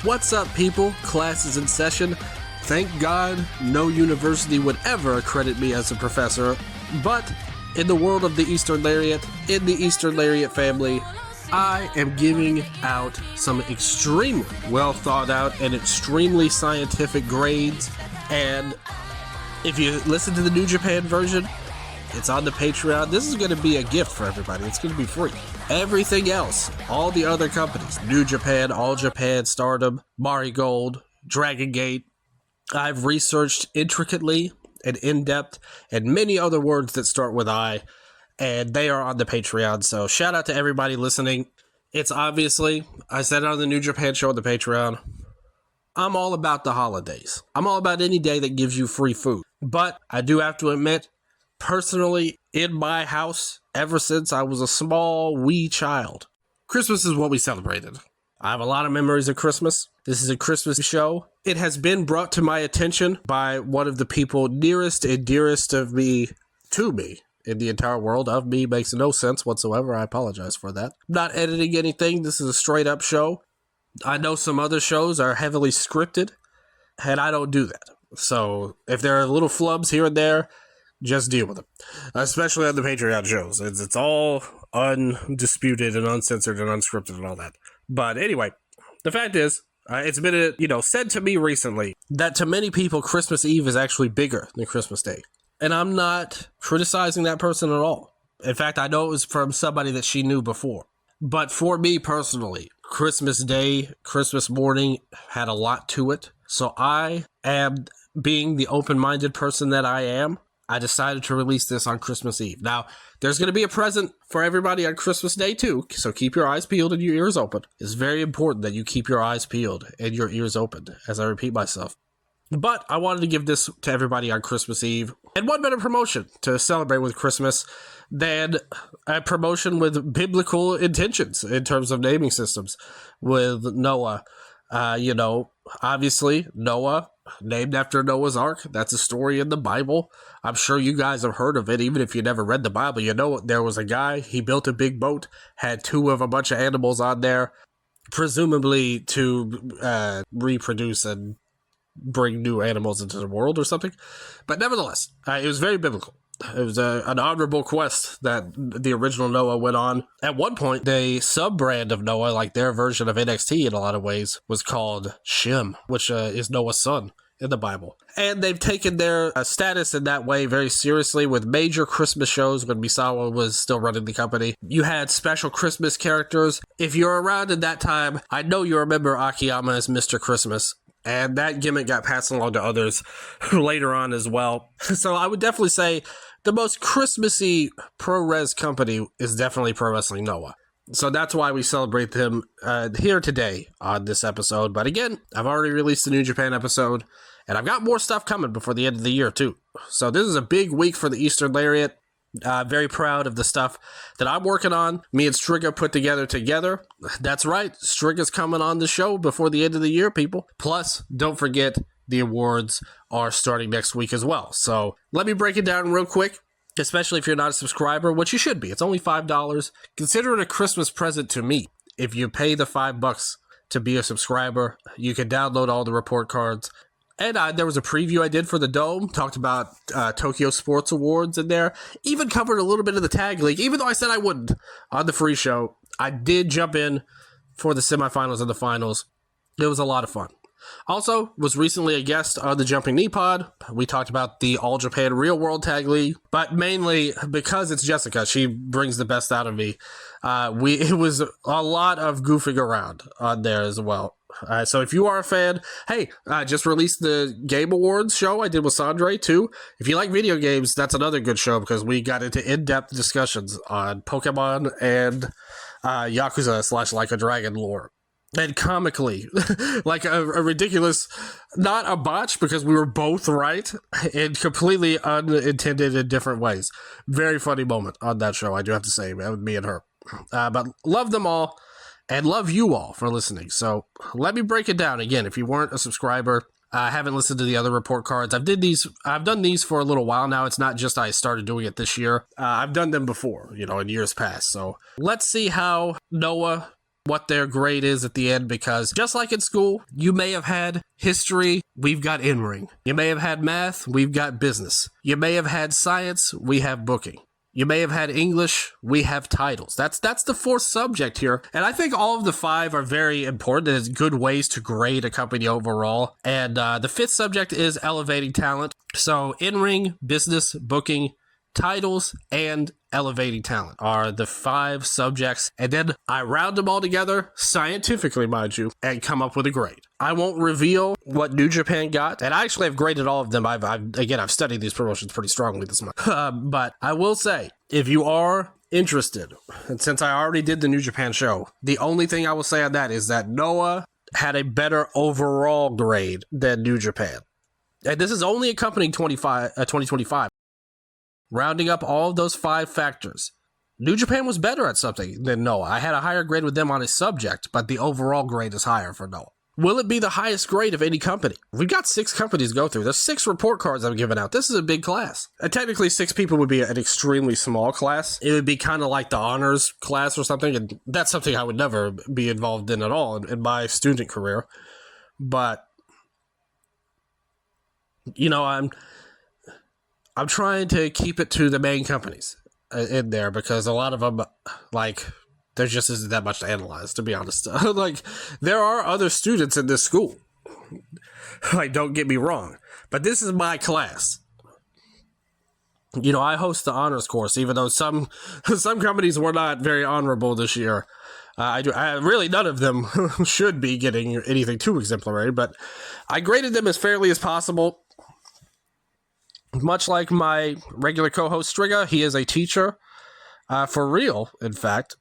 What's up, people? Class is in session. Thank God no university would ever accredit me as a professor, but in the world of the Eastern Lariat, in the Eastern Lariat family, I am giving out some extremely well thought out and extremely scientific grades, and if you listen to the New Japan version, it's on the Patreon. This is going to be a gift for everybody. It's going to be free. Everything else, all the other companies, New Japan, All Japan, Stardom, Marigold, Dragon Gate, I've researched intricately and in-depth and many other words that start with I, and they are on the Patreon. So shout out to everybody listening. It's obviously, I said it on the New Japan show on the Patreon, I'm all about the holidays. I'm all about any day that gives you free food. But I do have to admit, personally, in my house, ever since I was a small, wee child, Christmas is what we celebrated. I have a lot of memories of Christmas. This is a Christmas show. It has been brought to my attention by one of the people nearest and dearest of me, to me, in the entire world. Of me makes no sense whatsoever. I apologize for that. I'm not editing anything. This is a straight up show. I know some other shows are heavily scripted, and I don't do that. So if there are little flubs here and there, just deal with them. Especially on the Patreon shows. It's all undisputed and uncensored and unscripted and all that. But anyway, the fact is, it's been said to me recently that to many people, Christmas Eve is actually bigger than Christmas Day. And I'm not criticizing that person at all. In fact, I know it was from somebody that she knew before. But for me personally, Christmas Day, Christmas morning had a lot to it. So I am, being the open-minded person that I am, I decided to release this on Christmas Eve. Now, there's going to be a present for everybody on Christmas Day, too, so keep your eyes peeled and your ears open. It's very important that you keep your eyes peeled and your ears open, as I repeat myself. But I wanted to give this to everybody on Christmas Eve. And what better promotion to celebrate with Christmas than a promotion with biblical intentions in terms of naming systems with Noah. Obviously, Noah, named after Noah's Ark. That's a story in the Bible. I'm sure you guys have heard of it. Even if you never read the Bible, you know there was a guy, he built a big boat, had two of a bunch of animals on there, presumably to reproduce and bring new animals into the world or something. But nevertheless, it was very biblical. It was an honorable quest that the original Noah went on. At one point, the sub-brand of Noah, like their version of NXT in a lot of ways, was called Shem, which is Noah's son in the Bible. And they've taken their status in that way very seriously with major Christmas shows when Misawa was still running the company. You had special Christmas characters. If you're around in that time, I know you remember Akiyama as Mr. Christmas. And that gimmick got passed along to others later on as well. So I would definitely say the most Christmassy pro-res company is definitely Pro Wrestling Noah. So that's why we celebrate them here today on this episode. But again, I've already released the New Japan episode, and I've got more stuff coming before the end of the year too. So this is a big week for the Eastern Lariat. Very proud of the stuff that I'm working on. Me and Striga put together. That's right, Striga's coming on the show before the end of the year, people. Plus, don't forget, the awards are starting next week as well. So let me break it down real quick, especially if you're not a subscriber, which you should be. It's only $5. Consider it a Christmas present to me. If you pay the $5 to be a subscriber, you can download all the report cards. And there was a preview I did for the Dome, talked about Tokyo Sports Awards in there, even covered a little bit of the Tag League, even though I said I wouldn't on the free show. I did jump in for the semifinals and the finals. It was a lot of fun. Also, was recently a guest on the Jumping Knee Pod. We talked about the All Japan Real World Tag League, but mainly because it's Jessica, she brings the best out of me. It was a lot of goofing around on there as well. So if you are a fan, hey, just released the Game Awards show I did with Sandre too. If you like video games, that's another good show because we got into in-depth discussions on Pokemon and Yakuza / Like a Dragon lore. And comically, like a ridiculous, not a botch because we were both right, and completely unintended in different ways. Very funny moment on that show, I do have to say, with me and her. But love them all, and love you all for listening. So let me break it down again. If you weren't a subscriber, I haven't listened to the other report cards. I've done these for a little while now. It's not just I started doing it this year. I've done them before, in years past. So let's see how Noah what their grade is at the end, because just like in school, you may have had history, we've got in-ring. You may have had math, we've got business. You may have had science, we have booking. You may have had English, we have titles. That's the fourth subject here. And I think all of the five are very important as good ways to grade a company overall. And the fifth subject is elevating talent. So in-ring, business, booking, titles, and elevating talent are the five subjects. And then I round them all together, scientifically, mind you, and come up with a grade. I won't reveal what New Japan got, and I actually have graded all of them. I've studied these promotions pretty strongly this month. But I will say, if you are interested, and since I already did the New Japan show, the only thing I will say on that is that Noah had a better overall grade than New Japan. And this is only accompanying 2025. Rounding up all of those five factors, New Japan was better at something than Noah. I had a higher grade with them on a subject, but the overall grade is higher for Noah. Will it be the highest grade of any company? We've got 6 companies to go through. There's 6 report cards I'm giving out. This is a big class. Technically, 6 people would be an extremely small class. It would be kind of like the honors class or something, and that's something I would never be involved in at all in my student career. But, you know, I'm trying to keep it to the main companies in there, because a lot of them, like, there just isn't that much to analyze, to be honest. Like, there are other students in this school. Like, don't get me wrong. But this is my class. You know, I host the honors course, even though some companies were not very honorable this year. Really, none of them should be getting anything too exemplary, but I graded them as fairly as possible. Much like my regular co-host Striga, he is a teacher, for real, in fact.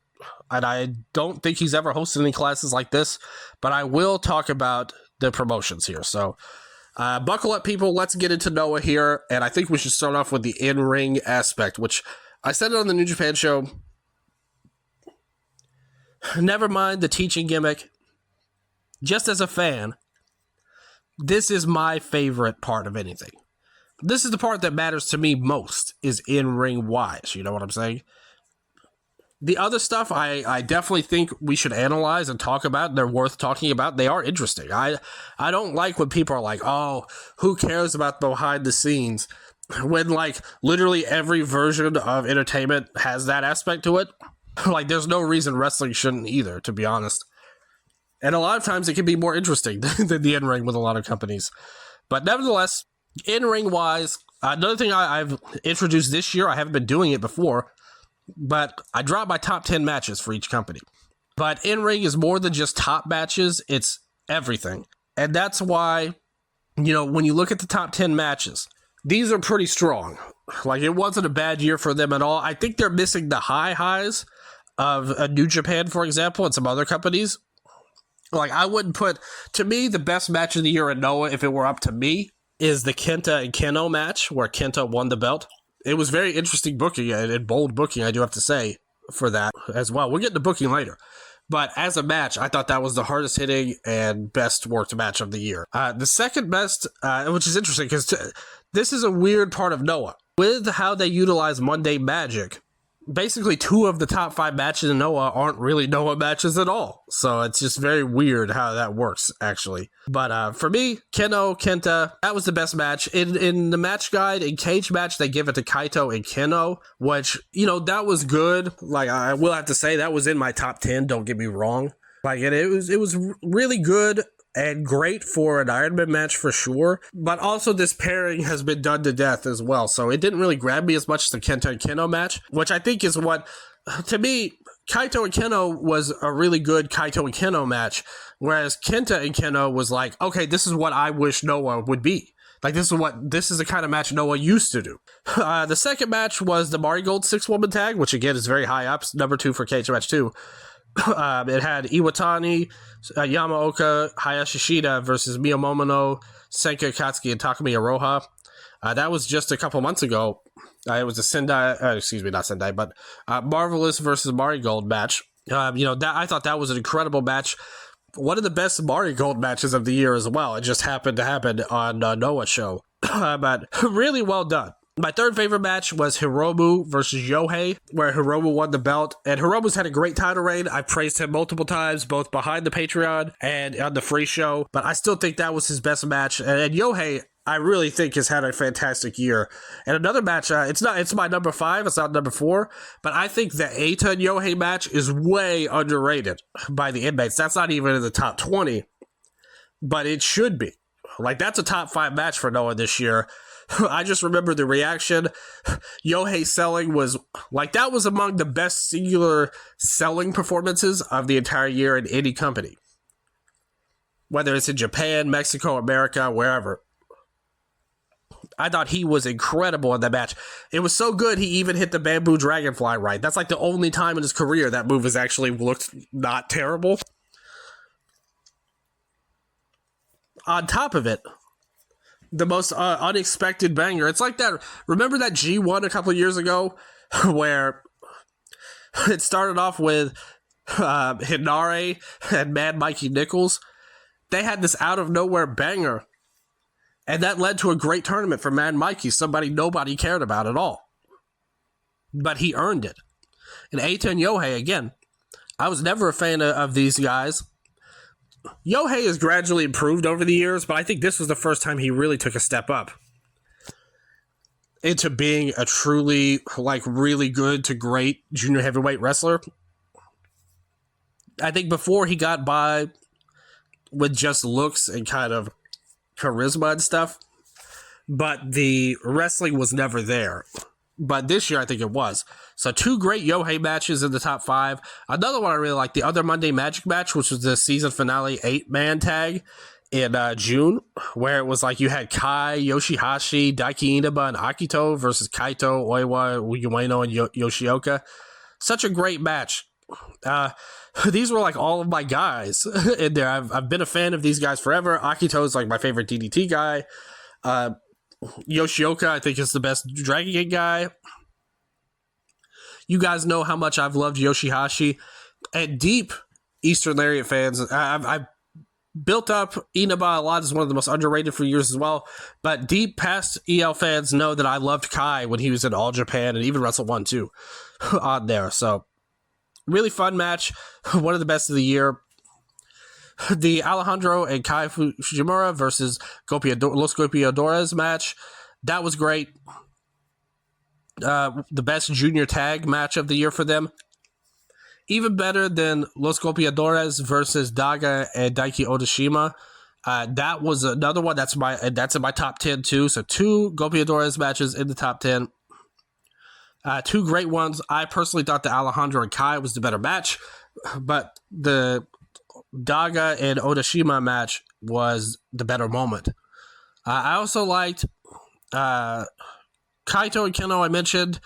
And I don't think he's ever hosted any classes like this, but I will talk about the promotions here. So buckle up, people. Let's get into Noah here. And I think we should start off with the in-ring aspect, which I said it on the New Japan show. Never mind the teaching gimmick. Just as a fan, this is my favorite part of anything. This is the part that matters to me most, is in-ring wise. You know what I'm saying? The other stuff I definitely think we should analyze and talk about, and they're worth talking about. They are interesting. I don't like when people are like, oh, who cares about behind the scenes? When, like, literally every version of entertainment has that aspect to it. Like, there's no reason wrestling shouldn't either, to be honest. And a lot of times it can be more interesting than the in-ring with a lot of companies. But nevertheless, in-ring wise, another thing I've introduced this year, I haven't been doing it before, but I dropped my top 10 matches for each company. But in-ring is more than just top matches, it's everything. And that's why, you know, when you look at the top 10 matches, these are pretty strong. Like, it wasn't a bad year for them at all. I think they're missing the highs of a New Japan, for example, and some other companies. Like, I wouldn't put, to me, the best match of the year in Noah, if it were up to me, is the Kenta and Kenoh match, where Kenta won the belt. It was very interesting booking and bold booking, I do have to say, for that as well. We'll get to booking later. But as a match, I thought that was the hardest hitting and best worked match of the year. The second best, which is interesting, because this is a weird part of Noah. With how they utilize Monday Magic, basically 2 of the top 5 matches in Noah aren't really Noah matches at all. So it's just very weird how that works, actually. But for me, Kenta, that was the best match. In the match guide, in Cage Match, they give it to Kaito and Kenoh, which, you know, that was good. Like, I will have to say, that was in my top 10, don't get me wrong. Like, it was really good and great for an Iron Man match for sure, but also this pairing has been done to death as well, so it didn't really grab me as much as the Kenta and Kenoh match, which I think is what, to me, Kaito and Kenoh was a really good Kaito and Kenoh match, whereas Kenta and Kenoh was like, okay, this is what I wish Noah would be. Like, this is the kind of match Noah used to do. The second match was the Marigold 6-woman tag, which again is very high up, number 2 for Cage Match 2. It had Iwatani, Yamaoka, Hayashi Shida versus Miyamoto, Senka Akatsuki, and Takumi Iroha. That was just a couple months ago. It was a Marvelous versus Marigold match. I thought that was an incredible match. One of the best Marigold matches of the year as well. It just happened to happen on Noah's show. But really well done. My third favorite match was Hiromu versus Yohei, where Hiromu won the belt. And Hiromu's had a great title reign. I praised him multiple times, both behind the Patreon and on the free show. But I still think that was his best match. And Yohei, I really think, has had a fantastic year. And another match, it's my number 5, it's not number 4, but I think the Eita and Yohei match is way underrated by the inmates. That's not even in the top 20, but it should be. Like, that's a top 5 match for Noah this year. I just remember the reaction. Yohei selling was, like, that was among the best singular selling performances of the entire year in any company. Whether it's in Japan, Mexico, America, wherever. I thought he was incredible in that match. It was so good, he even hit the bamboo dragonfly right. That's like the only time in his career that move has actually looked not terrible. On top of it, the most unexpected banger. It's like that. Remember that G1 a couple of years ago where it started off with Hinare and Mad Mikey Nichols? They had this out of nowhere banger. And that led to a great tournament for Mad Mikey, somebody nobody cared about at all. But he earned it. And Eita and Yohei, again, I was never a fan of these guys. Yohei has gradually improved over the years, but I think this was the first time he really took a step up into being a truly, like, really good to great junior heavyweight wrestler. I think before he got by with just looks and kind of charisma and stuff, but the wrestling was never there. But this year, I think it was. So 2 great Yohei matches in the top 5. Another one I really liked, the other Monday Magic match, which was the season finale 8-man tag in June, where it was like you had Kai, Yoshihashi, Daiki Inaba, and Akito versus Kaito, Oiwa, Ueno, and Yoshioka. Such a great match. These were like all of my guys in there. I've been a fan of these guys forever. Akito is like my favorite DDT guy. Yoshioka, I think, is the best Dragon Gate guy. You guys know how much I've loved Yoshihashi. And deep Eastern Lariat fans, I've built up Inaba a lot as one of the most underrated for years as well. But deep past EL fans know that I loved Kai when he was in All Japan and even Wrestle 1 too on there. So really fun match. One of the best of the year. The Alejandro and Kai Fujimura versus Los Golpeadores match. That was great. The best junior tag match of the year for them. Even better than Los Golpeadores versus Daga and Daiki Odashima. That was another one that's in my top 10 too. So 2 Golpeadores matches in the top 10. 2 great ones. I personally thought the Alejandro and Kai was the better match, but the Daga and Odashima match was the better moment. I also liked Kaito and Keno. I mentioned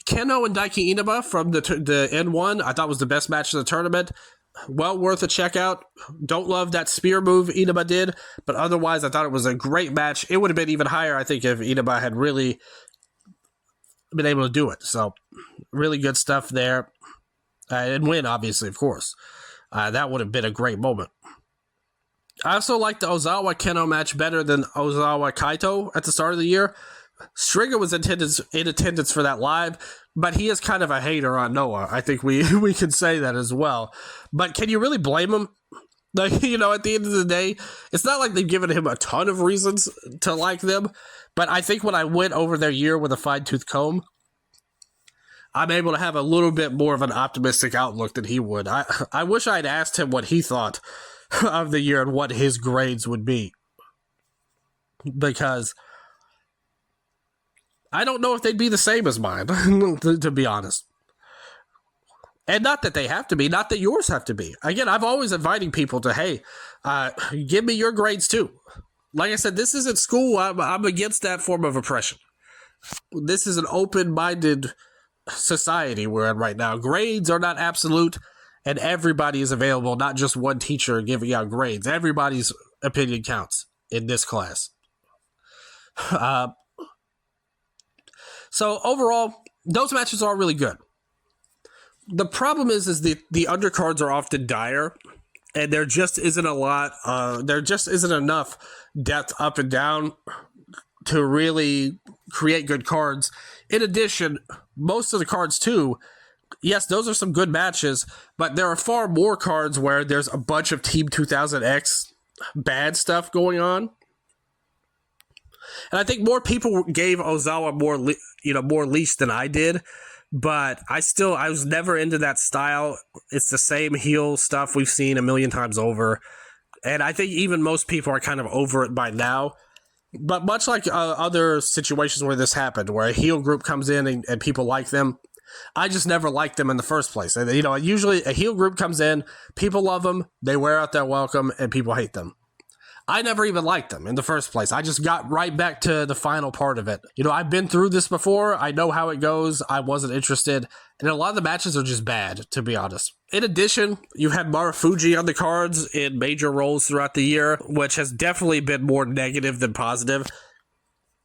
Keno and Daiki Inaba from the N1. I thought was the best match of the tournament. Well worth a check out. Don't love that spear move Inaba did, but otherwise I thought it was a great match. It would have been even higher, I think, if Inaba had really been able to do it. So really good stuff there. And win, obviously, of course. That would have been a great moment. I also liked the Ozawa Keno match better than Ozawa Kaito at the start of the year. Stringer was in attendance for that live, but he is kind of a hater on Noah. I think we can say that as well. But can you really blame him? Like, you know, at the end of the day, it's not like they've given him a ton of reasons to like them, but I think when I went over their year with a fine-tooth comb, I'm able to have a little bit more of an optimistic outlook than he would. I wish I'd asked him what he thought of the year and what his grades would be. Because I don't know if they'd be the same as mine, to be honest. And not that they have to be, not that yours have to be. Again, I'm always inviting people to, hey, give me your grades too. Like I said, this isn't school. I'm against that form of oppression. This is an open-minded society we're in right now. Grades are not absolute, and everybody is available, not just one teacher giving out grades. Everybody's opinion counts in this class. So overall, those matches are really good. The problem is the undercards are often dire, and there just isn't enough depth up and down to really create good cards. In addition, most of the cards too, yes, those are some good matches, but there are far more cards where there's a bunch of Team 2000X bad stuff going on. And I think more people gave Ozawa more leash than I did, but I was never into that style. It's the same heel stuff we've seen a million times over, and I think even most people are kind of over it by now. But much like other situations where this happened, where a heel group comes in and people like them, I just never liked them in the first place. And, usually a heel group comes in, people love them, they wear out their welcome, and people hate them. I never even liked them in the first place. I just got right back to the final part of it. I've been through this before. I know how it goes. I wasn't interested. And a lot of the matches are just bad, to be honest. In addition, you had Marufuji on the cards in major roles throughout the year, which has definitely been more negative than positive.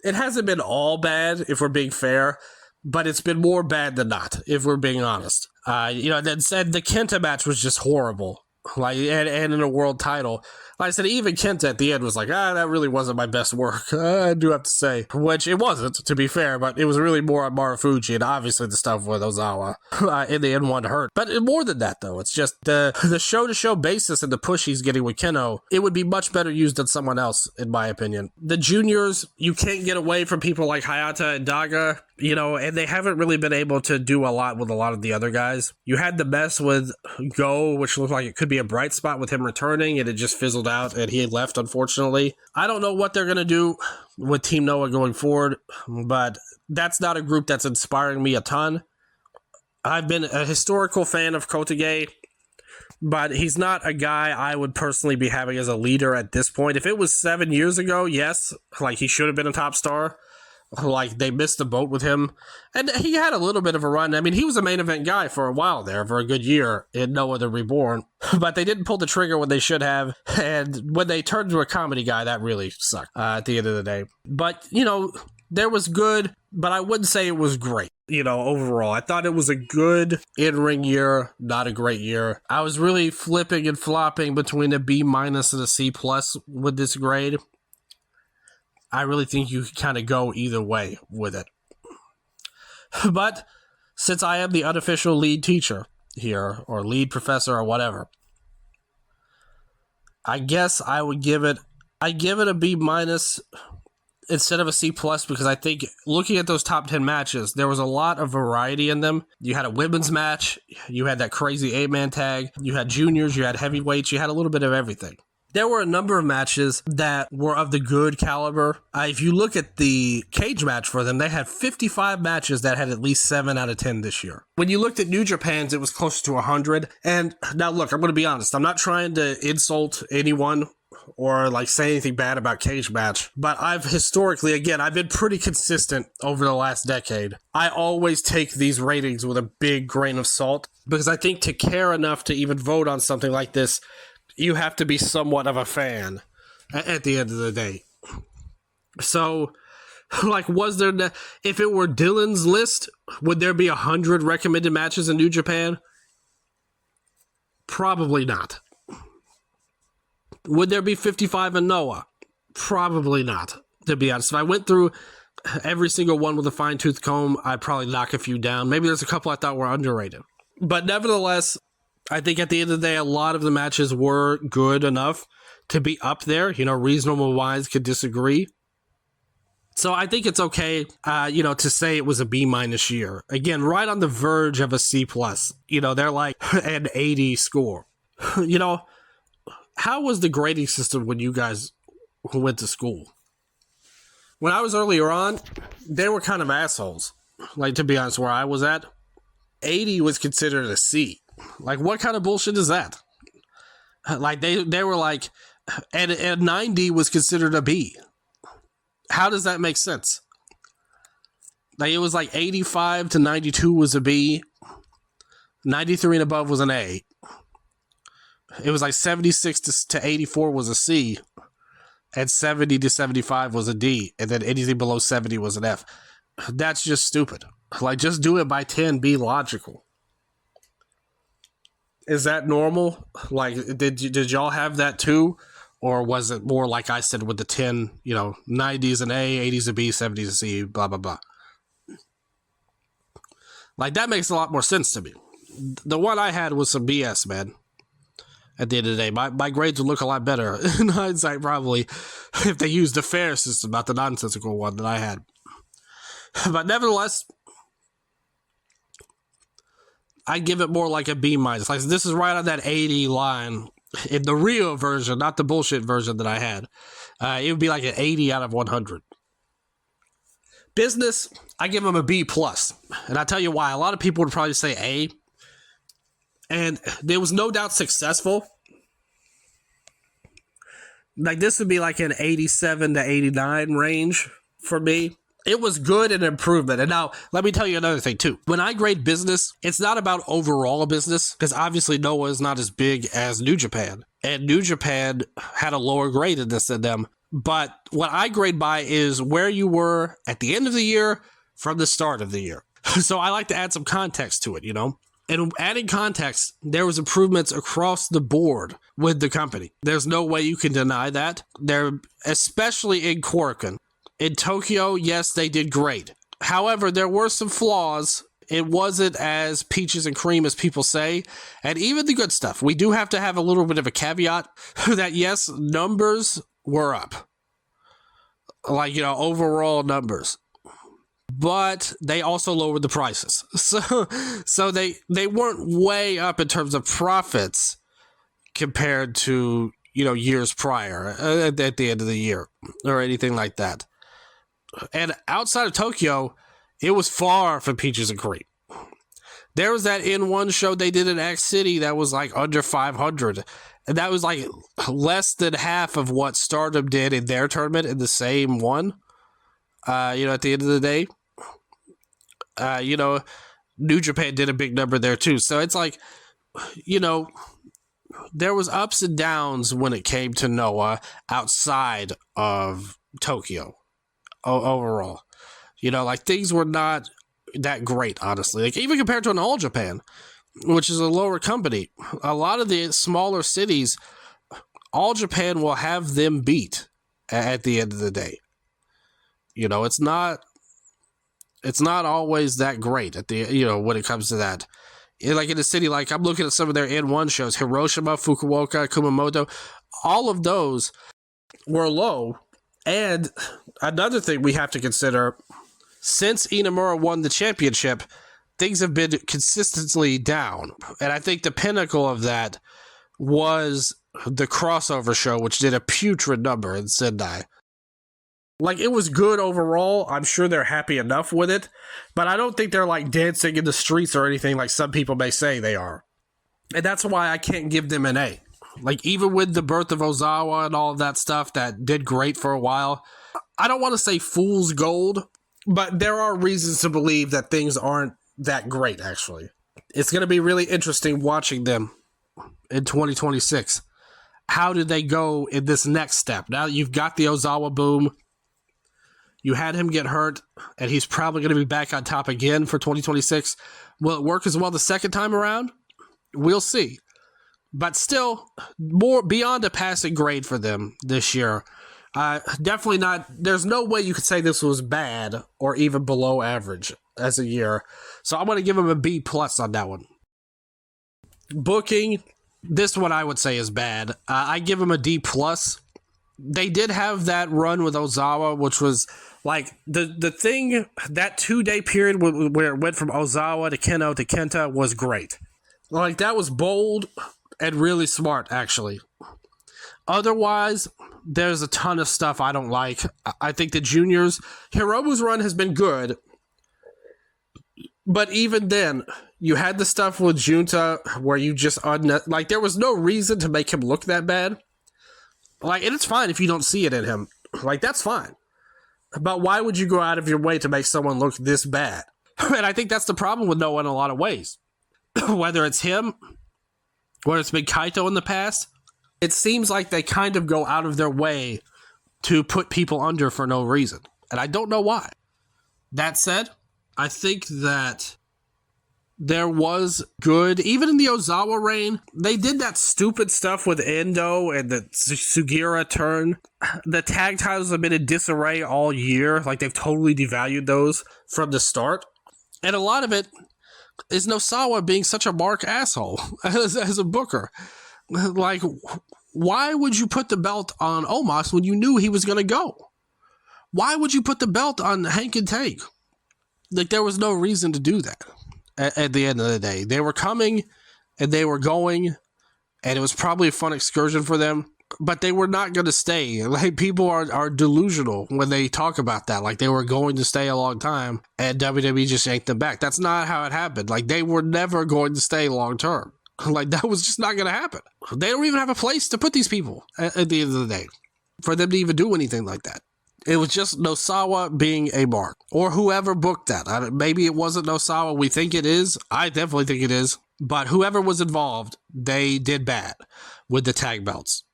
It hasn't been all bad, if we're being fair, but it's been more bad than not, if we're being honest. Then said the Kenta match was just horrible. And in a world title. Like I said, even Kenta at the end was like, that really wasn't my best work, I do have to say. Which it wasn't, to be fair, but it was really more on Marufuji, and obviously the stuff with Ozawa in the end one hurt. But more than that, though, it's just the show-to-show basis and the push he's getting with Kenoh, it would be much better used on someone else, in my opinion. The juniors, you can't get away from people like Hayata and Daga, and they haven't really been able to do a lot with a lot of the other guys. You had the mess with Go, which looked like it could be a bright spot with him returning, and it just fizzled out, and he left, unfortunately. I don't know what they're going to do with Team Noah going forward, but that's not a group that's inspiring me a ton. I've been a historical fan of Kotage, but he's not a guy I would personally be having as a leader at this point. If it was 7 years ago, yes, he should have been a top star. They missed the boat with him. And he had a little bit of a run. I mean, he was a main event guy for a while there, for a good year in Noah the Reborn. But they didn't pull the trigger when they should have. And when they turned to a comedy guy, that really sucked at the end of the day. But, there was good, but I wouldn't say it was great. Overall, I thought it was a good in-ring year, not a great year. I was really flipping and flopping between a B- and a C+ with this grade. I really think you can kind of go either way with it. But since I am the unofficial lead teacher here, or lead professor or whatever, I guess I give it a B- instead of a C+, because I think looking at those top 10 matches, there was a lot of variety in them. You had a women's match, you had that crazy 8-man tag, you had juniors, you had heavyweights, you had a little bit of everything. There were a number of matches that were of the good caliber. If you look at the cage match for them, they had 55 matches that had at least 7 out of 10 this year. When you looked at New Japan's, it was closer to 100. And now look, I'm going to be honest. I'm not trying to insult anyone or say anything bad about cage match, but I've been pretty consistent over the last decade. I always take these ratings with a big grain of salt, because I think to care enough to even vote on something like this, you have to be somewhat of a fan at the end of the day. So, was there, if it were Dylan's list, would there be 100 recommended matches in New Japan? Probably not. Would there be 55 in Noah? Probably not, to be honest. If I went through every single one with a fine-tooth comb, I'd probably knock a few down. Maybe there's a couple I thought were underrated. But nevertheless, I think at the end of the day, a lot of the matches were good enough to be up there. Reasonable minds could disagree. So I think it's okay, to say it was a B- year. Again, right on the verge of a C+. They're like an 80 score. How was the grading system when you guys went to school? When I was earlier on, they were kind of assholes. To be honest, where I was at, 80 was considered a C. What kind of bullshit is that? They were like, and 90 was considered a B. How does that make sense? It was 85 to 92 was a B. 93 and above was an A. It was 76 to 84 was a C. And 70 to 75 was a D. And then anything below 70 was an F. That's just stupid. Just do it by 10. Be logical. Is that normal? Did y'all have that too? Or was it more like I said with the 10, 90s an A, 80s a B, 70s a C, blah, blah, blah. Like, that makes a lot more sense to me. The one I had was some BS, man. At the end of the day, my grades would look a lot better in hindsight, probably, if they used a fair system, not the nonsensical one that I had. But nevertheless, I give it more like a B minus. Like, this is right on that 80 line in the real version, not the bullshit version that I had. It would be like an 80 out of 100. Business, I give them a B plus, and I'll tell you why. A lot of people would probably say A, and there was no doubt successful. Like, this would be like an 87 to 89 range for me. It was good and improvement. And now, let me tell you another thing, too. When I grade business, it's not about overall business, because obviously Noah is not as big as New Japan. And New Japan had a lower grade in this than them. But what I grade by is where you were at the end of the year from the start of the year. So I like to add some context to it, And adding context, there was improvements across the board with the company. There's no way you can deny that. They're especially in Korakuen. In Tokyo, yes, they did great. However, there were some flaws. It wasn't as peaches and cream as people say. And even the good stuff, we do have to have a little bit of a caveat that, yes, numbers were up. Like, overall numbers. But they also lowered the prices. So they weren't way up in terms of profits compared to, years prior at the end of the year or anything like that. And outside of Tokyo, it was far from peaches and cream. There was that N1 show they did in X City that was like under 500. And that was like less than half of what Stardom did in their tournament in the same one. At the end of the day. New Japan did a big number there too. So it's like, there was ups and downs when it came to Noah outside of Tokyo overall. Like, things were not that great, honestly. Like, even compared to an All Japan, which is a lower company, a lot of the smaller cities, All Japan will have them beat at the end of the day. It's not always that great at the, when it comes to that. Like, in a city, like, I'm looking at some of their N1 shows, Hiroshima, Fukuoka, Kumamoto, all of those were low. And another thing we have to consider, since Inamura won the championship, things have been consistently down. And I think the pinnacle of that was the crossover show, which did a putrid number in Sendai. Like, it was good overall. I'm sure they're happy enough with it. But I don't think they're, like, dancing in the streets or anything like some people may say they are. And that's why I can't give them an A. Like, even with the birth of Ozawa and all of that stuff that did great for a while, I don't want to say fool's gold, but there are reasons to believe that things aren't that great, actually. It's going to be really interesting watching them in 2026. How do they go in this next step? Now you've got the Ozawa boom. You had him get hurt, and he's probably going to be back on top again for 2026. Will it work as well the second time around? We'll see. But still, more beyond a passing grade for them this year. Definitely not. There's no way you could say this was bad or even below average as a year. So I'm going to give them a B plus on that one. Booking, this one I would say is bad. I give them a D plus. They did have that run with Ozawa, which was like the thing, that 2-day period where it went from Ozawa to Keno to Kenta was great. Like, that was bold and really smart, actually. Otherwise, there's a ton of stuff I don't like. I think the juniors, Hiromu's run has been good, but even then, you had the stuff with Junta where you just, like, there was no reason to make him look that bad. Like, and it's fine if you don't see it in him. Like, that's fine. But why would you go out of your way to make someone look this bad? And I think that's the problem with Noah in a lot of ways. Whether it's him, whether it's been Kaito in the past, it seems like they kind of go out of their way to put people under for no reason. And I don't know why. That said, I think that there was good. Even in the Ozawa reign, they did that stupid stuff with Endo and the Sugiura turn. The tag titles have been in disarray all year. Like, they've totally devalued those from the start. And a lot of it is Nosawa being such a mark asshole as a booker. Like, why would you put the belt on Omos when you knew he was going to go? Why would you put the belt on Hank and Tank? Like, there was no reason to do that at the end of the day. They were coming and they were going, and it was probably a fun excursion for them, but they were not going to stay. Like, people are delusional when they talk about that. Like, they were going to stay a long time and WWE just yanked them back. That's not how it happened. Like, they were never going to stay long term. Like, that was just not going to happen. They don't even have a place to put these people at the end of the day for them to even do anything like that. It was just Nosawa being a mark, or whoever booked that. Maybe it wasn't Nosawa. We think it is. I definitely think it is. But whoever was involved, they did bad with the tag belts.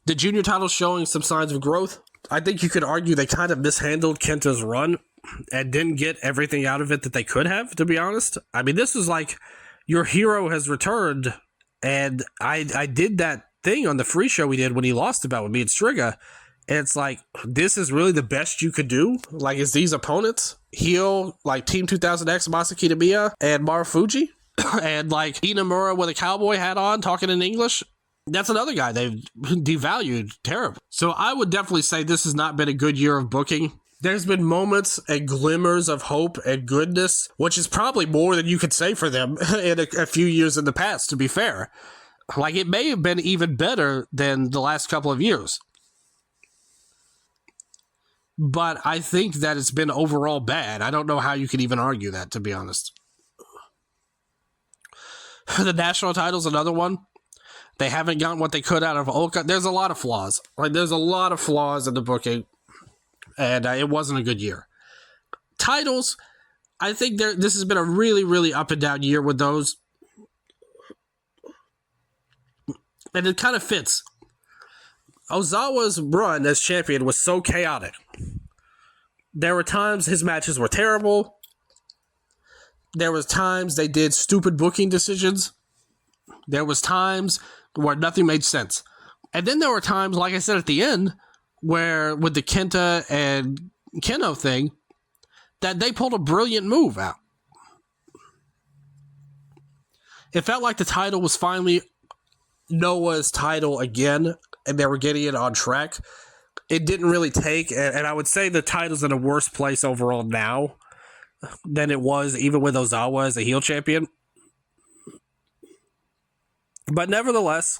The junior title's showing some signs of growth. I think you could argue they kind of mishandled Kenta's run and didn't get everything out of it that they could have, to be honest. I mean, this is like, your hero has returned, and I did that thing on the free show we did when he lost the belt with me and Striga. And it's like, this is really the best you could do? Like, is these opponents heel, like Team 2000X, Masaki Kitamiya, and Marufuji? And, like, Inamura with a cowboy hat on, talking in English? That's another guy they've devalued terribly. So I would definitely say this has not been a good year of booking. There's been moments and glimmers of hope and goodness, which is probably more than you could say for them in a few years in the past, to be fair. Like, it may have been even better than the last couple of years. But I think that it's been overall bad. I don't know how you can even argue that, to be honest. The national title's another one. They haven't gotten what they could out of Oka. There's a lot of flaws. Like, there's a lot of flaws in the booking, and it wasn't a good year. Titles, I think this has been a really, really up and down year with those. And it kind of fits. Ozawa's run as champion was so chaotic. There were times his matches were terrible. There was times they did stupid booking decisions. There was times where nothing made sense. And then there were times, like I said at the end, where with the Kenta and Keno thing, that they pulled a brilliant move out. It felt like the title was finally Noah's title again, and they were getting it on track. It didn't really take, and I would say the title's in a worse place overall now than it was even with Ozawa as a heel champion. But nevertheless,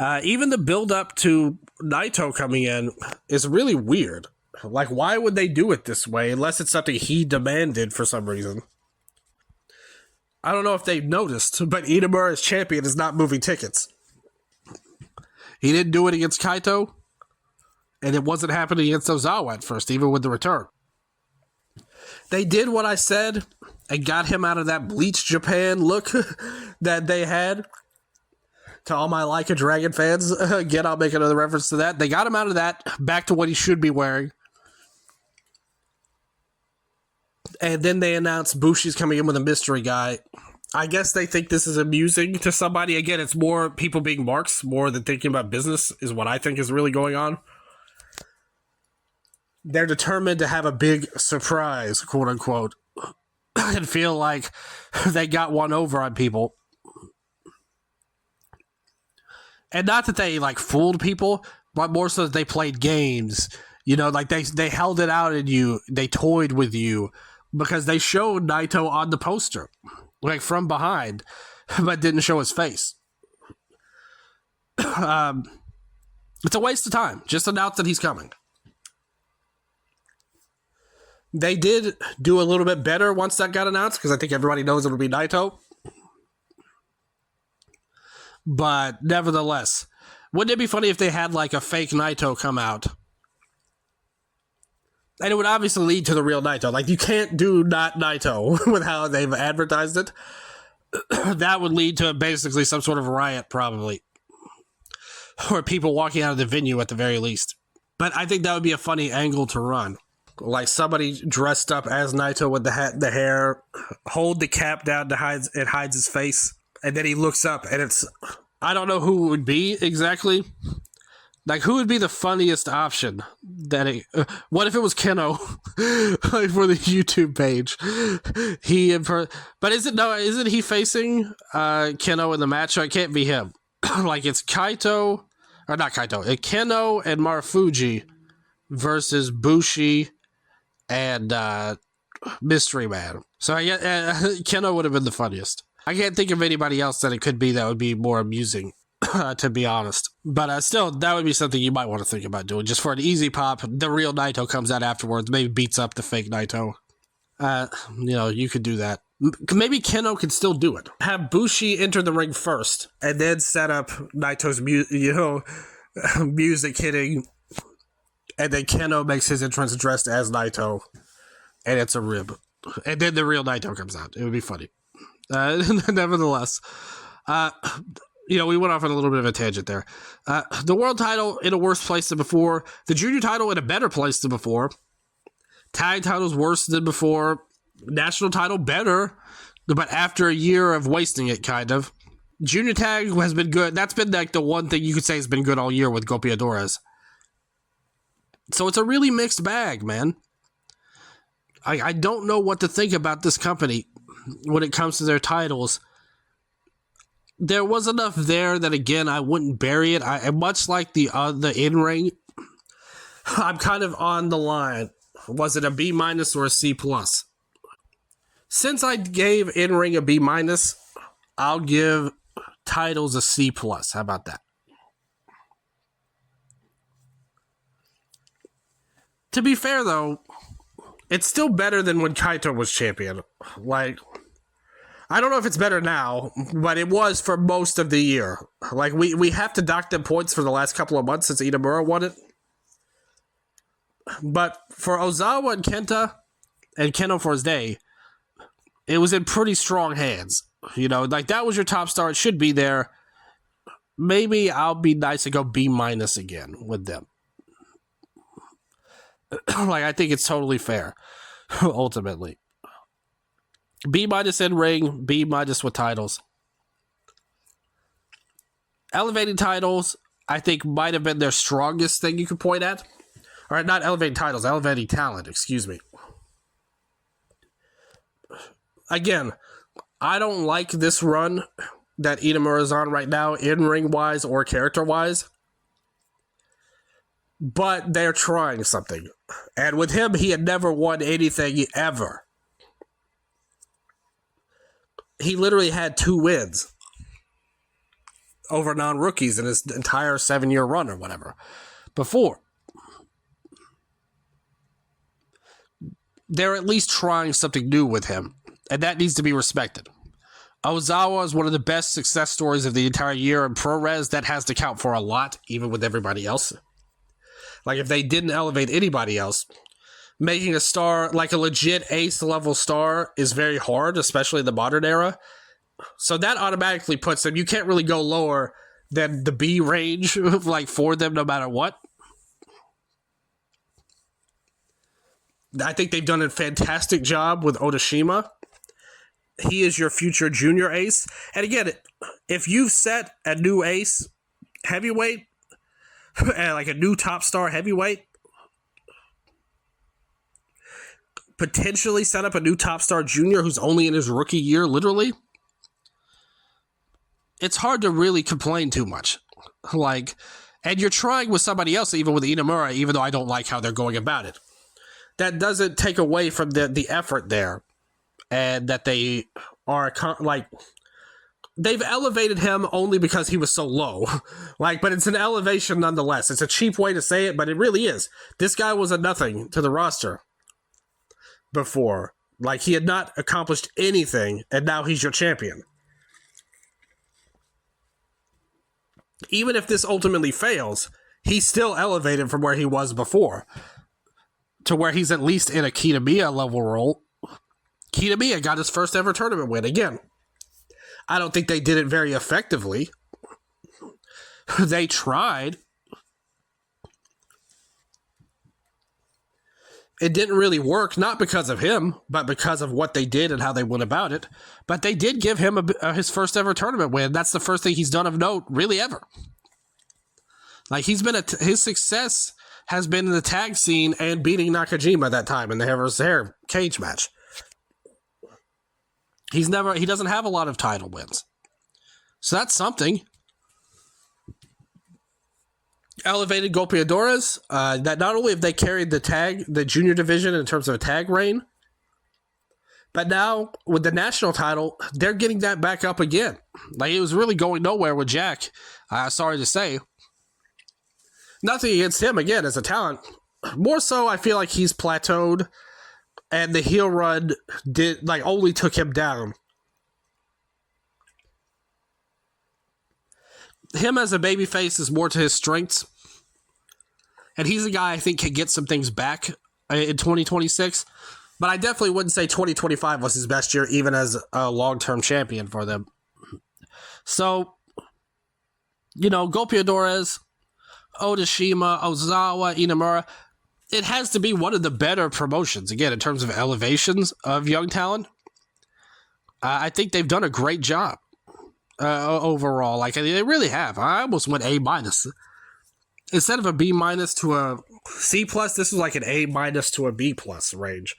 even the build-up to Naito coming in is really weird. Like, why would they do it this way unless it's something he demanded for some reason? I don't know if they've noticed, but Inamura as champion is not moving tickets. He didn't do it against Kaito, and it wasn't happening against Ozawa at first, even with the return. They did what I said and got him out of that Bleach Japan look that they had. To all my Like a Dragon fans, again, I'll make another reference to that. They got him out of that, back to what he should be wearing. And then they announced Bushi's coming in with a mystery guy. I guess they think this is amusing to somebody. Again, it's more people being marks, more than thinking about business, is what I think is really going on. They're determined to have a big surprise, quote unquote, and feel like they got one over on people. And not that they, like, fooled people, but more so that they played games. You know, like, they held it out at you. They toyed with you. Because they showed Naito on the poster. Like, from behind. But didn't show his face. It's a waste of time. Just announce that he's coming. They did do a little bit better once that got announced. Because I think everybody knows it'll be Naito. But nevertheless, wouldn't it be funny if they had like a fake Naito come out? And it would obviously lead to the real Naito. Like, you can't do not Naito with how they've advertised it. That would lead to basically some sort of riot, probably. Or people walking out of the venue at the very least. But I think that would be a funny angle to run. like somebody dressed up as Naito with the hat and the hair, hold the cap down to hides his face, and then he looks up and it's, I don't know who it would be exactly. Like, who would be the funniest option? What if it was Keno like for the YouTube page? But isn't he facing Keno in the match? So it can't be him. Like, it's Kaito, or not Kaito, Keno and Marufuji versus Bushi and Mystery Man. So Keno would have been the funniest. I can't think of anybody else that it could be that would be more amusing. To be honest. But still, that would be something you might want to think about doing. Just for an easy pop, the real Naito comes out afterwards, maybe beats up the fake Naito. You could do that. Maybe Keno could still do it. Have Bushi enter the ring first, and then set up Naito's music hitting, and then Keno makes his entrance dressed as Naito, and it's a rib. And then the real Naito comes out. It would be funny. Nevertheless, we went off on a little bit of a tangent there. The world title in a worse place than before. The junior title in a better place than before. Tag titles worse than before. National title better, but after a year of wasting it, kind of. Junior tag has been good. That's been like the one thing you could say has been good all year with Golpeadores. So it's a really mixed bag, man. I don't know what to think about this company when it comes to their titles. There was enough there that, again, I wouldn't bury it. Much like the in-ring, I'm kind of on the line. Was it a B- or a C+? Since I gave in-ring a B-, I'll give titles a C+. How about that? To be fair, though, it's still better than when Kaito was champion. Like, I don't know if it's better now, but it was for most of the year. Like, we have to dock them points for the last couple of months since Itamura won it. But for Ozawa and Kenta, and Keno for his day, it was in pretty strong hands. Like, that was your top star. It should be there. Maybe I'll be nice and go B- again with them. Like, I think it's totally fair, ultimately. B- in ring, B- with titles. Elevating titles, I think, might have been their strongest thing you could point at. All right, not elevating titles, elevating talent, excuse me. Again, I don't like this run that Itamura is on right now, in-ring wise or character wise. But they're trying something. And with him, he had never won anything ever. He literally had 2 wins over non-rookies in his entire 7-year run or whatever before. They're at least trying something new with him, and that needs to be respected. Ozawa is one of the best success stories of the entire year in ProRes. That has to count for a lot, even with everybody else. Like, if they didn't elevate anybody else, making a star, like a legit ace-level star, is very hard, especially in the modern era. So that automatically puts them, you can't really go lower than the B range, like, for them no matter what. I think they've done a fantastic job with Onishima. He is your future junior ace. And again, if you've set a new ace heavyweight, and like a new top star heavyweight, potentially set up a new top star junior who's only in his rookie year, literally, it's hard to really complain too much. Like, and you're trying with somebody else, even with Itamura, even though I don't like how they're going about it. That doesn't take away from the effort there, and that they are like, they've elevated him only because he was so low. Like, but it's an elevation nonetheless. It's a cheap way to say it, but it really is. This guy was a nothing to the roster before. Like, he had not accomplished anything, and now he's your champion. Even if this ultimately fails, he's still elevated from where he was before to where he's at least in a Kitamiya level role. Kitamiya got his first ever tournament win. Again, I don't think they did it very effectively. They tried. It didn't really work, not because of him, but because of what they did and how they went about it. But they did give him his first ever tournament win. That's the first thing he's done of note, really, ever. Like, his success has been in the tag scene and beating Nakajima that time in the hair versus hair cage match. He doesn't have a lot of title wins. So that's something. Elevated Golpeadores, that not only have they carried the junior division in terms of a tag reign, but now with the national title, they're getting that back up again. Like, it was really going nowhere with Jack. Sorry to say. Nothing against him, again, as a talent. More so, I feel like he's plateaued, and the heel run only took him down. Him as a babyface is more to his strengths, and he's a guy I think can get some things back in 2026, but I definitely wouldn't say 2025 was his best year, even as a long-term champion for them. So, Golpeadores, Odashima, Ozawa, Inamura, it has to be one of the better promotions, again, in terms of elevations of young talent. I think they've done a great job overall. Like, they really have. I almost went A-. Instead of a B- to a C+, this is like an A- to a B+ range.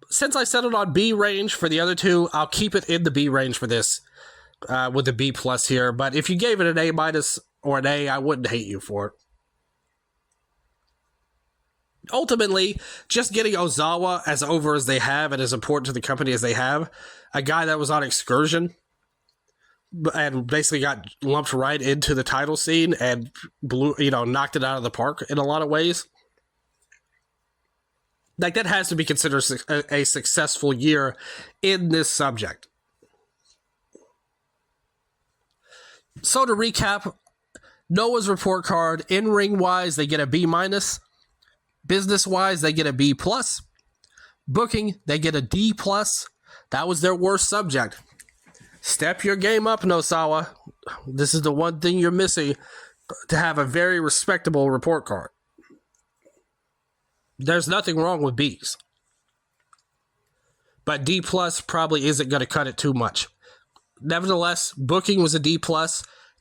Since I settled on B range for the other two, I'll keep it in the B range for this. With the B+ here, but if you gave it an A- or an A, I wouldn't hate you for it. Ultimately, just getting Ozawa as over as they have and as important to the company as they have, a guy that was on excursion and basically got lumped right into the title scene and knocked it out of the park in a lot of ways. Like, that has to be considered a successful year in this subject. So to recap, Noah's report card, in-ring wise, they get a B-. Business wise, they get a B+. Booking, they get a D+. That was their worst subject. Step your game up, Nosawa. This is the one thing you're missing to have a very respectable report card. There's nothing wrong with B's. But D+ probably isn't going to cut it too much. Nevertheless, booking was a D+,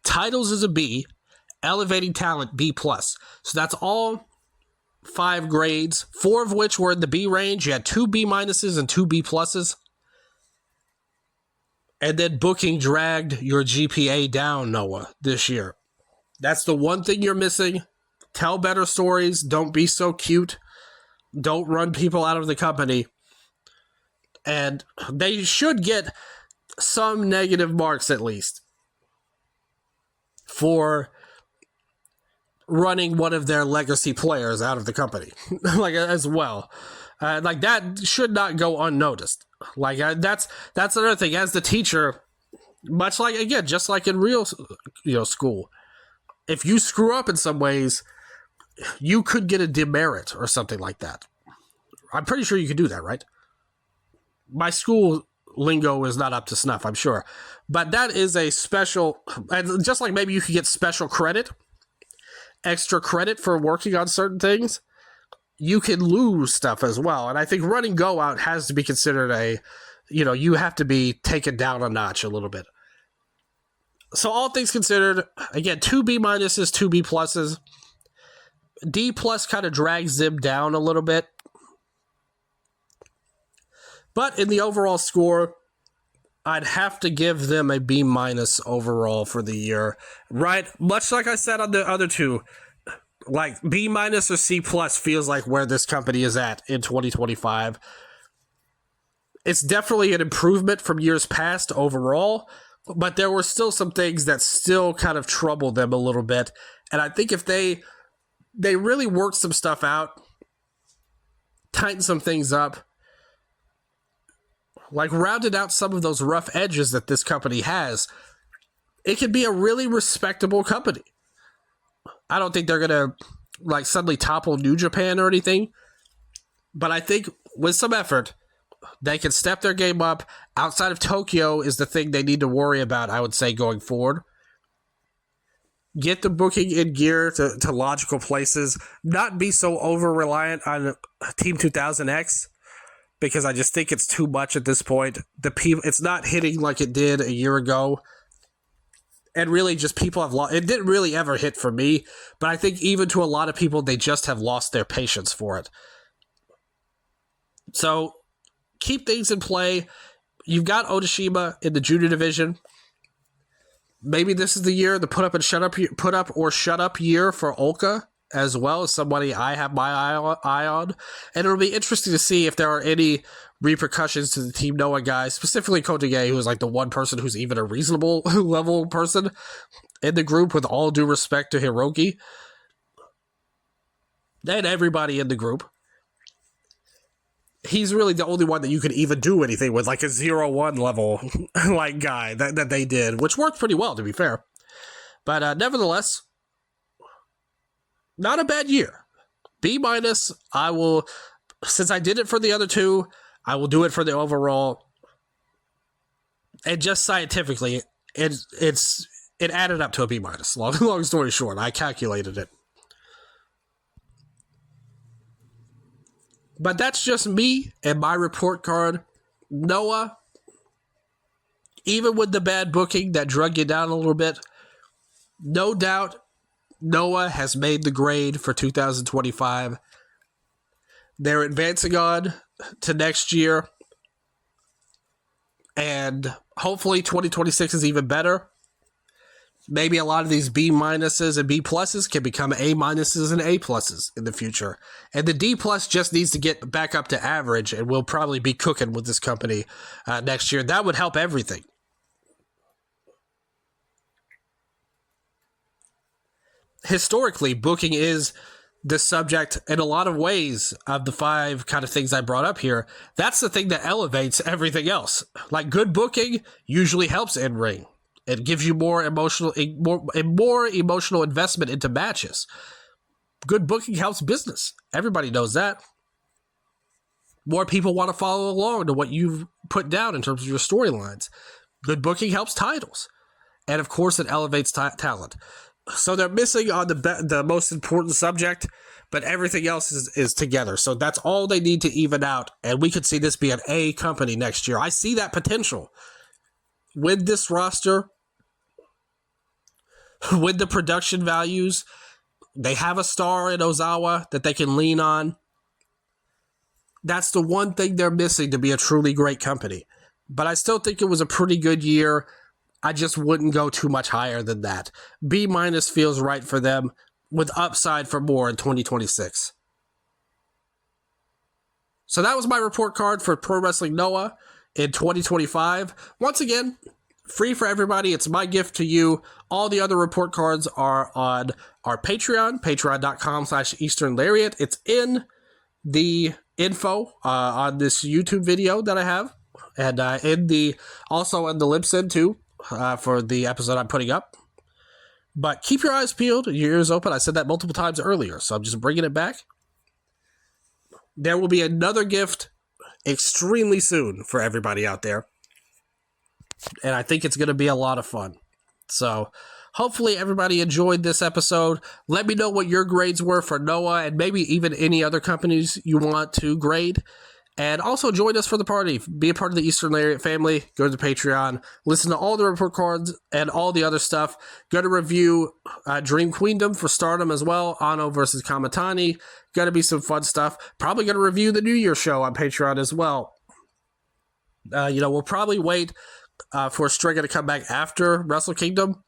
titles is a B, elevating talent B+. So that's all 5 grades, 4 of which were in the B range. You had 2 B- and 2 B+. And then booking dragged your GPA down, Noah, this year. That's the one thing you're missing. Tell better stories. Don't be so cute. Don't run people out of the company. And they should get some negative marks at least for running one of their legacy players out of the company, as well. That should not go unnoticed. That's another thing. As the teacher, much like, again, just like in real, school, if you screw up in some ways, you could get a demerit or something like that. I'm pretty sure you could do that, right? My school lingo is not up to snuff, I'm sure. But that is a special, and just like maybe you could get special credit, extra credit for working on certain things, you can lose stuff as well. And I think running go out has to be considered you have to be taken down a notch a little bit. So all things considered, again, 2 B-, 2 B+. D+ kind of drags them down a little bit. But in the overall score, I'd have to give them a B- overall for the year. Right? Much like I said on the other two, like B- or C+ feels like where this company is at in 2025. It's definitely an improvement from years past overall, but there were still some things that still kind of troubled them a little bit. And I think if they really worked some stuff out, tightened some things up, rounded out some of those rough edges that this company has, it could be a really respectable company. I don't think they're going to suddenly topple New Japan or anything, but I think with some effort, they can step their game up. Outside of Tokyo is the thing they need to worry about, I would say, going forward. get the booking in gear to logical places, not be so over-reliant on Team 2000X, because I just think it's too much at this point. It's not hitting like it did a year ago. And really, just people have lost. It didn't really ever hit for me, but I think even to a lot of people, they just have lost their patience for it. So keep things in play. You've got Onishima in the junior division. Maybe this is the year, the put up or shut up year for Ulka, as well as somebody I have my eye on. And it'll be interesting to see if there are any repercussions to the Team Noah guys, specifically Kotoge, who is like the one person who's even a reasonable level person in the group, with all due respect to Hiroki. And everybody in the group. He's really the only one that you could even do anything with, like a 0-1 level like guy that they did, which worked pretty well, to be fair. But nevertheless, not a bad year. B-, I will, since I did it for the other two, I will do it for the overall. And just scientifically, it added up to a B-. Long story short, I calculated it. But that's just me and my report card. Noah, even with the bad booking that drug you down a little bit, no doubt Noah has made the grade for 2025. They're advancing on to next year. And hopefully 2026 is even better. Maybe a lot of these B- and B+ can become A- and A+ in the future. And the D+ just needs to get back up to average, and we'll probably be cooking with this company next year. That would help everything. Historically, booking is the subject in a lot of ways of the 5 kind of things I brought up here. That's the thing that elevates everything else. Like, good booking usually helps in-ring. It gives you more emotional investment into matches. Good booking helps business. Everybody knows that. More people want to follow along to what you've put down in terms of your storylines. Good booking helps titles. And of course, it elevates talent. So they're missing on the most important subject, but everything else is together. So that's all they need to even out. And we could see this be an A company next year. I see that potential. With this roster, with the production values, they have a star in Ozawa that they can lean on. That's the one thing they're missing to be a truly great company. But I still think it was a pretty good year. I just wouldn't go too much higher than that. B- feels right for them, with upside for more in 2026. So that was my report card for Pro Wrestling Noah in 2025. Once again, free for everybody. It's my gift to you. All the other report cards are on our Patreon, patreon.com/Eastern Lariat. It's in the info on this YouTube video that I have, and also in the Libsyn too, for the episode I'm putting up. But keep your eyes peeled, your ears open. I said that multiple times earlier, so I'm just bringing it back. There will be another gift extremely soon for everybody out there. And I think it's going to be a lot of fun. So hopefully everybody enjoyed this episode. Let me know what your grades were for Noah, and maybe even any other companies you want to grade. And also join us for the party. Be a part of the Eastern Lariat family. Go to the Patreon. Listen to all the report cards and all the other stuff. Go to review Dream Queendom for Stardom as well. Ano versus Kamatani. Going to be some fun stuff. Probably going to review the New Year show on Patreon as well. We'll probably wait for Stringer to come back after Wrestle Kingdom,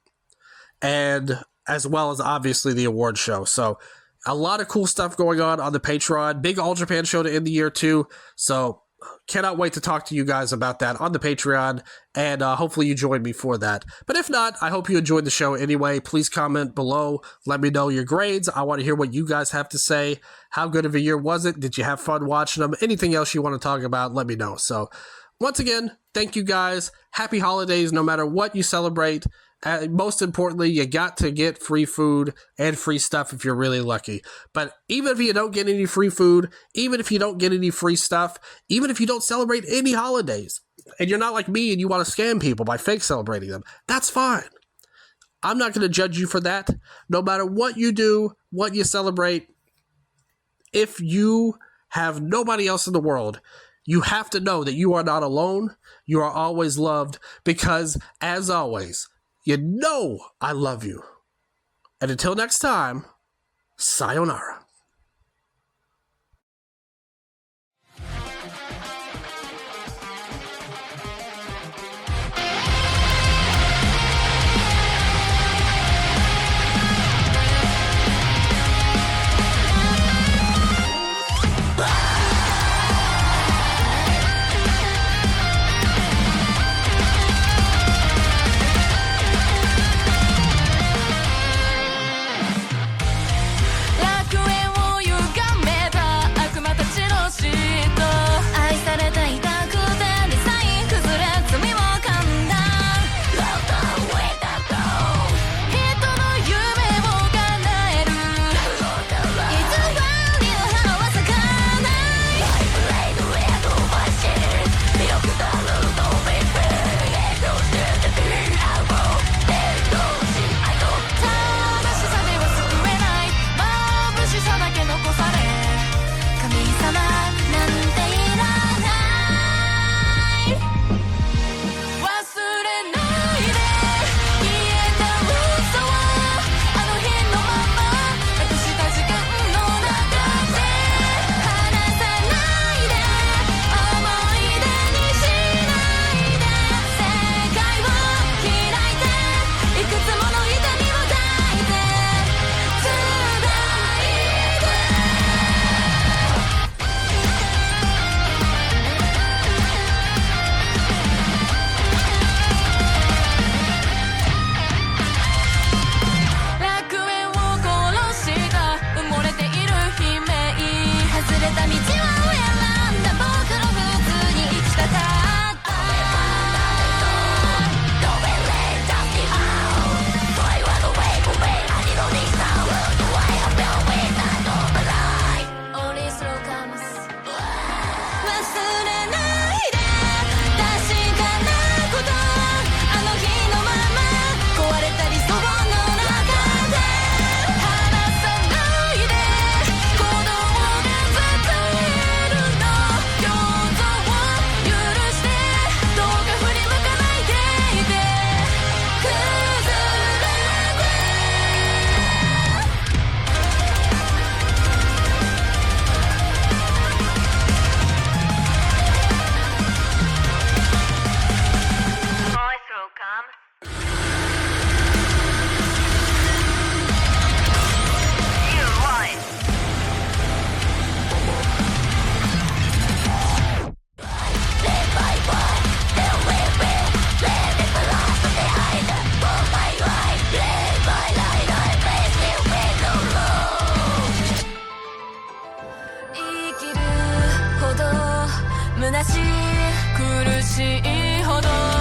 and as well as obviously the award show. So a lot of cool stuff going on the Patreon. Big All Japan show to end the year too. So cannot wait to talk to you guys about that on the Patreon, and hopefully you join me for that. But if not, I hope you enjoyed the show anyway. Please comment below. Let me know your grades. I want to hear what you guys have to say. How good of a year was it? Did you have fun watching them? Anything else you want to talk about, let me know. So once again, thank you guys. Happy holidays no matter what you celebrate. Most importantly, you got to get free food and free stuff if you're really lucky. But even if you don't get any free food, even if you don't get any free stuff, even if you don't celebrate any holidays, and you're not like me and you want to scam people by fake celebrating them, that's fine. I'm not going to judge you for that. No matter what you do, what you celebrate, if you have nobody else in the world, you have to know that you are not alone. You are always loved because, as always, you know I love you. And until next time, sayonara.虚しい苦しいほど